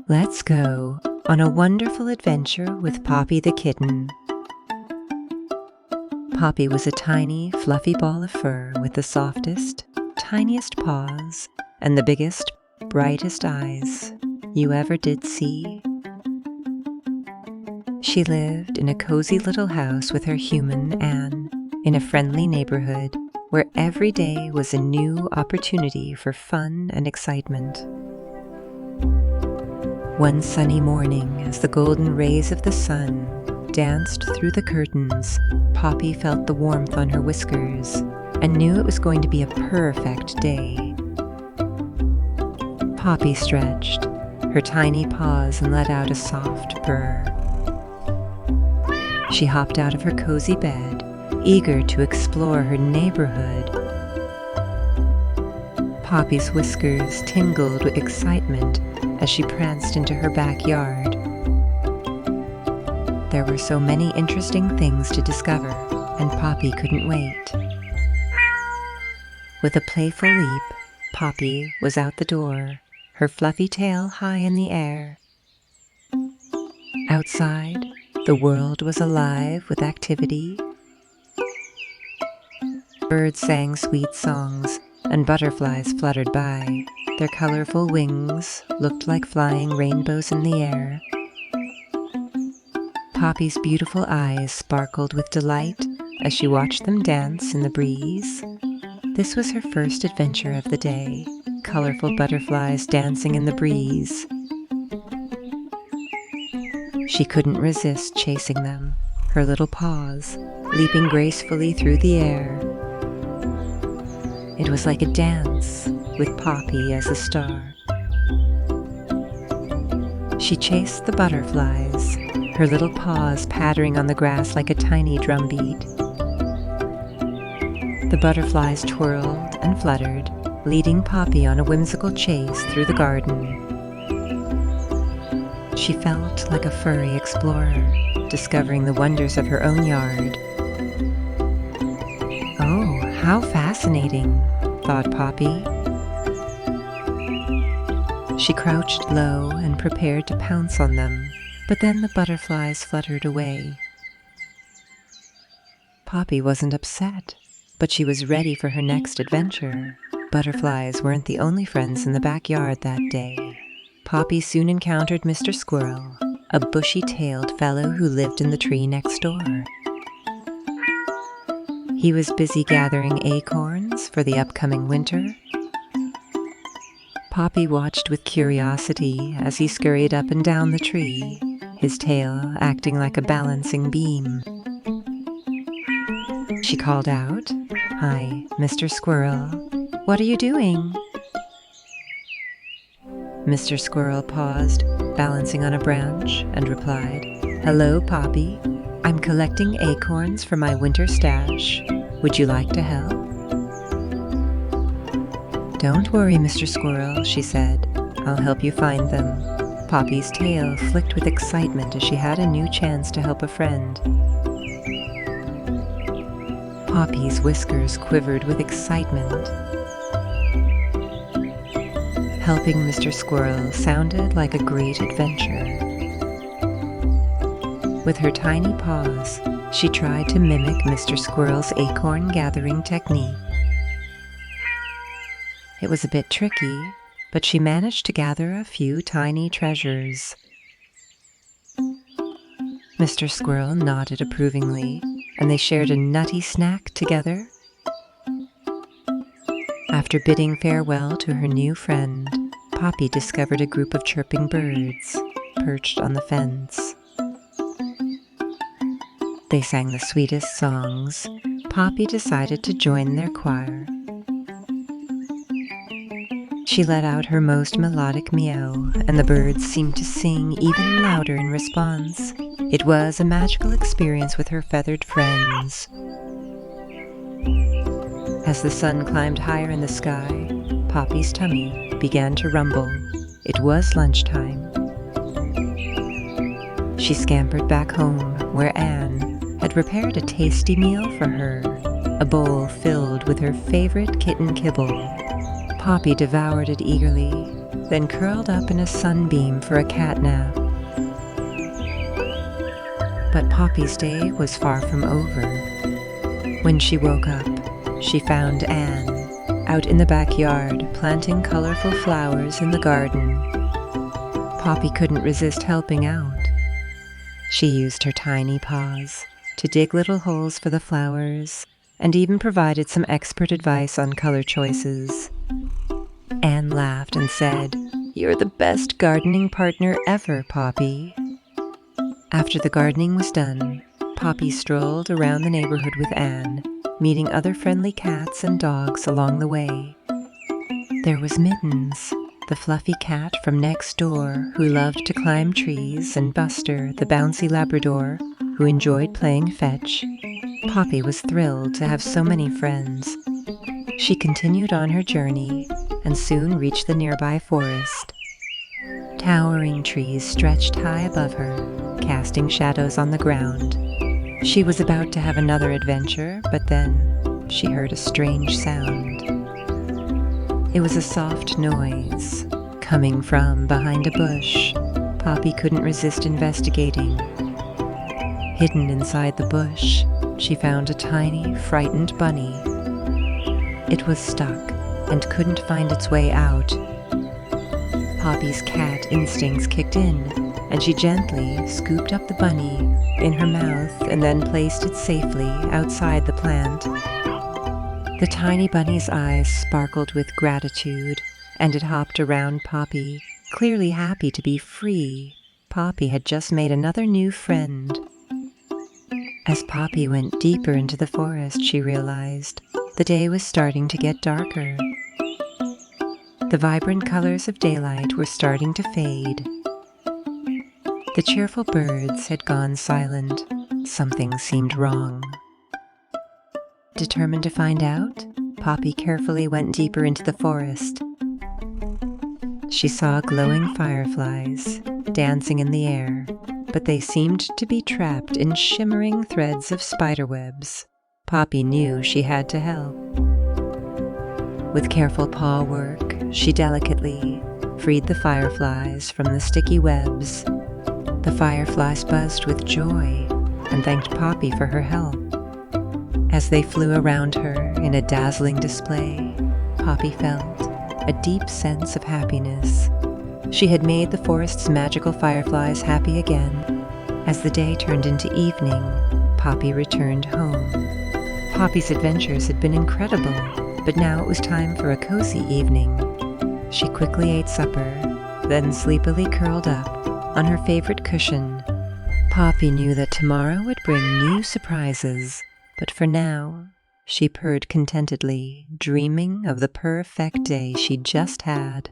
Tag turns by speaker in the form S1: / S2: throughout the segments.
S1: Let's go on a wonderful adventure with Poppy the kitten. Poppy was a tiny, fluffy ball of fur with the softest, tiniest paws and the biggest, brightest eyes you ever did see. She lived in a cozy little house with her human Anne in a friendly neighborhood where every day was a new opportunity for fun and excitement. One sunny morning, as the golden rays of the sun danced through the curtains, Poppy felt the warmth on her whiskers and knew it was going to be a perfect day. Poppy stretched her tiny paws and let out a soft purr. She hopped out of her cozy bed, eager to explore her neighborhood. Poppy's whiskers tingled with excitement as she pranced into her backyard. There were so many interesting things to discover, and Poppy couldn't wait. With a playful leap, Poppy was out the door, her fluffy tail high in the air. Outside, the world was alive with activity. Birds sang sweet songs, and butterflies fluttered by. Their colorful wings looked like flying rainbows in the air. Poppy's beautiful eyes sparkled with delight as she watched them dance in the breeze. This was her first adventure of the day, colorful butterflies dancing in the breeze. She couldn't resist chasing them, her little paws leaping gracefully through the air. It was like a dance, with Poppy as a star. She chased the butterflies, her little paws pattering on the grass like a tiny drumbeat. The butterflies twirled and fluttered, leading Poppy on a whimsical chase through the garden. She felt like a furry explorer, discovering the wonders of her own yard. "Oh, how fascinating," thought Poppy. She crouched low and prepared to pounce on them, but then the butterflies fluttered away. Poppy wasn't upset, but she was ready for her next adventure. Butterflies weren't the only friends in the backyard that day. Poppy soon encountered Mr. Squirrel, a bushy-tailed fellow who lived in the tree next door. He was busy gathering acorns for the upcoming winter. Poppy watched with curiosity as he scurried up and down the tree, his tail acting like a balancing beam. She called out, "Hi, Mr. Squirrel. What are you doing?" Mr. Squirrel paused, balancing on a branch, and replied, "Hello, Poppy. I'm collecting acorns for my winter stash. Would you like to help?" "Don't worry, Mr. Squirrel," she said. "I'll help you find them." Poppy's tail flicked with excitement as she had a new chance to help a friend. Poppy's whiskers quivered with excitement. Helping Mr. Squirrel sounded like a great adventure. With her tiny paws, she tried to mimic Mr. Squirrel's acorn gathering technique. It was a bit tricky, but she managed to gather a few tiny treasures. Mr. Squirrel nodded approvingly, and they shared a nutty snack together. After bidding farewell to her new friend, Poppy discovered a group of chirping birds perched on the fence. They sang the sweetest songs. Poppy decided to join their choir. She let out her most melodic meow, and the birds seemed to sing even louder in response. It was a magical experience with her feathered friends. As the sun climbed higher in the sky, Poppy's tummy began to rumble. It was lunchtime. She scampered back home, where Anne had prepared a tasty meal for her, a bowl filled with her favorite kitten kibble. Poppy devoured it eagerly, then curled up in a sunbeam for a cat nap. But Poppy's day was far from over. When she woke up, she found Anne out in the backyard planting colorful flowers in the garden. Poppy couldn't resist helping out. She used her tiny paws to dig little holes for the flowers and even provided some expert advice on color choices. Anne laughed and said, "You're the best gardening partner ever, Poppy." After the gardening was done, Poppy strolled around the neighborhood with Anne, meeting other friendly cats and dogs along the way. There was Mittens, the fluffy cat from next door who loved to climb trees, and Buster, the bouncy Labrador, who enjoyed playing fetch. Poppy was thrilled to have so many friends. She continued on her journey and soon reached the nearby forest. Towering trees stretched high above her, casting shadows on the ground. She was about to have another adventure, but then she heard a strange sound. It was a soft noise coming from behind a bush. Poppy couldn't resist investigating. Hidden inside the bush, she found a tiny, frightened bunny. It was stuck and couldn't find its way out. Poppy's cat instincts kicked in, and she gently scooped up the bunny in her mouth and then placed it safely outside the plant. The tiny bunny's eyes sparkled with gratitude, and it hopped around Poppy, clearly happy to be free. Poppy had just made another new friend. As Poppy went deeper into the forest, she realized the day was starting to get darker. The vibrant colors of daylight were starting to fade. The cheerful birds had gone silent. Something seemed wrong. Determined to find out, Poppy carefully went deeper into the forest. She saw glowing fireflies dancing in the air, but they seemed to be trapped in shimmering threads of spiderwebs. Poppy knew she had to help. With careful paw work, she delicately freed the fireflies from the sticky webs. The fireflies buzzed with joy and thanked Poppy for her help. As they flew around her in a dazzling display, Poppy felt a deep sense of happiness. She had made the forest's magical fireflies happy again. As the day turned into evening, Poppy returned home. Poppy's adventures had been incredible, but now it was time for a cozy evening. She quickly ate supper, then sleepily curled up on her favorite cushion. Poppy knew that tomorrow would bring new surprises, but for now, she purred contentedly, dreaming of the perfect day she'd just had.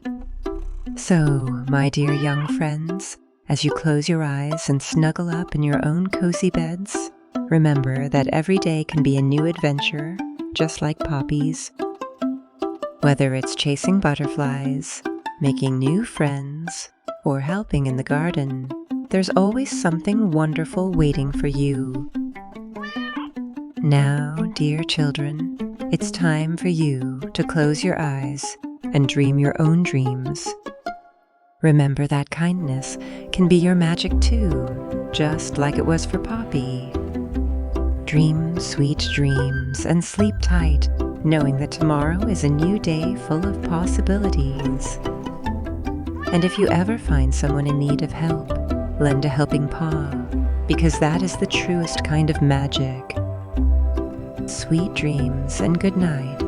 S1: So, my dear young friends, as you close your eyes and snuggle up in your own cozy beds, remember that every day can be a new adventure, just like Poppy's. Whether it's chasing butterflies, making new friends, or helping in the garden, there's always something wonderful waiting for you. Now, dear children, it's time for you to close your eyes and dream your own dreams. Remember that kindness can be your magic too, just like it was for Poppy. Dream sweet dreams and sleep tight, knowing that tomorrow is a new day full of possibilities. And if you ever find someone in need of help, lend a helping paw, because that is the truest kind of magic. Sweet dreams and good night.